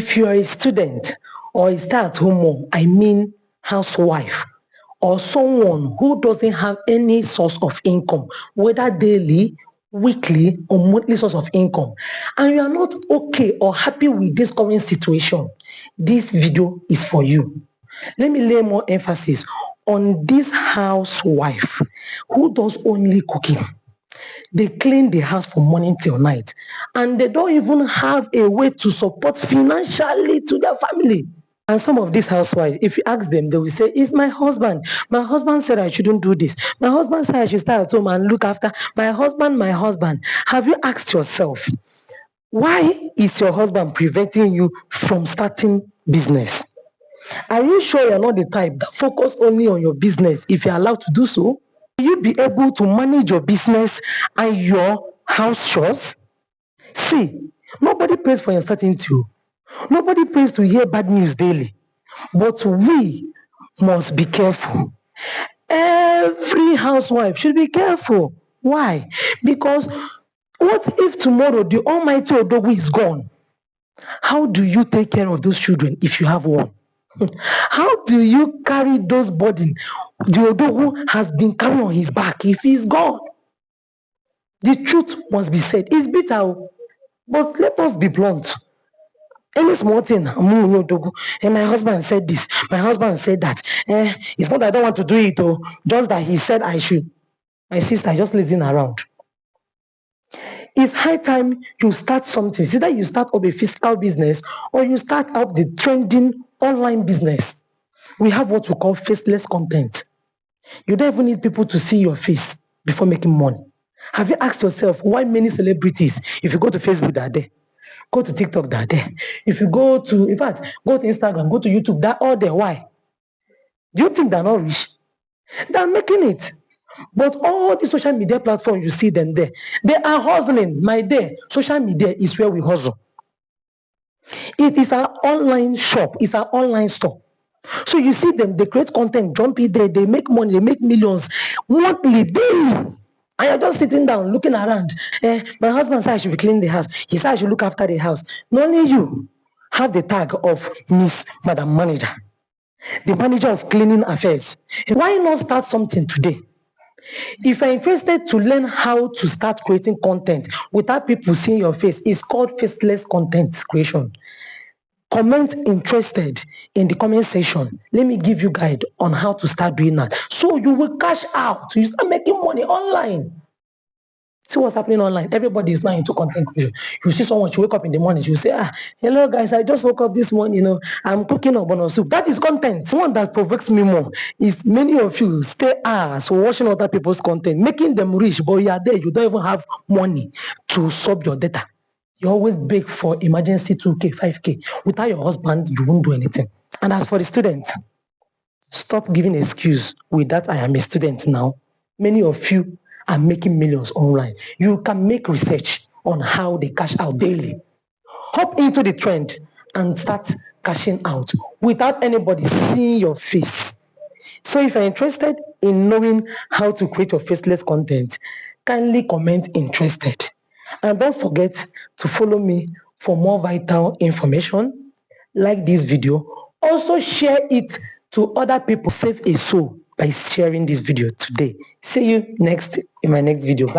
If you are a student or a stay-at-home mom, I mean housewife, or someone who doesn't have any source of income, whether daily, weekly, or monthly source of income, and you are not okay or happy with this current situation, this video is for you. Let me lay more emphasis on this housewife who does only cooking. They clean the house from morning till night, and they don't even have a way to support financially to their family. And some of these housewives, if you ask them, they will say, it's my husband. My husband said I shouldn't do this. My husband said I should stay at home and look after my husband, my husband. Have you asked yourself, why is your husband preventing you from starting business? Are you sure you're not the type that focus only on your business if you're allowed to do so? Will you be able to manage your business and your house chores? See, nobody prays for your certainty. Nobody prays to hear bad news daily. But we must be careful. Every housewife should be careful. Why? Because what if tomorrow the almighty Odogu is gone? How do you take care of those children if you have one? How do you carry those burden the Odogu has been carrying on his back if he's gone? The truth must be said. It's bitter, but let us be blunt. Any small thing, and my husband said this, my husband said that. It's not that I don't want to do it, just that he said I should. My sister, just listen around. It's high time you start something. It's either you start up a physical business or you start up the trending online business. We have what we call faceless content. You don't even need people to see your face before making money. Have you asked yourself why many celebrities, if you go to Facebook, they're there? Go to TikTok, they're there. If you go to, in fact, go to Instagram, go to YouTube, they're all there. Why? Do you think they're not rich? They're making it. But all the social media platforms, you see them there. They are hustling. My dear, social media is where we hustle. It is our online shop. It's our online store. So you see them, they create content, jump it there, they make money, they make millions monthly, daily. And you're just sitting down, looking around. My husband said I should be cleaning the house. He said I should look after the house. Not only you have the tag of Miss Madam Manager, the manager of cleaning affairs. Why not start something today? If you're interested to learn how to start creating content without people seeing your face, it's called Faceless Content Creation. Comment interested in the comment section. Let me give you guide on how to start doing that. So you will cash out. You start making money online. See what's happening online. Everybody is now into content creation. You see someone, she wake up in the morning, she will say, hello guys, I just woke up this morning, I'm cooking ogbono soup. That is content. One that provokes me more is many of you stay hours watching other people's content, making them rich, but you are there, you don't even have money to sub your data. You always beg for emergency 2K, 5K. Without your husband, you won't do anything. And as for the students, stop giving excuse with that I am a student now. Many of you are making millions online. You can make research on how they cash out daily. Hop into the trend and start cashing out without anybody seeing your face. So if you're interested in knowing how to create your faceless content, kindly comment interested. And don't forget to follow me for more vital information. Like this video. Also share it to other people. Save a soul by sharing this video today. See you in my next video. Bye.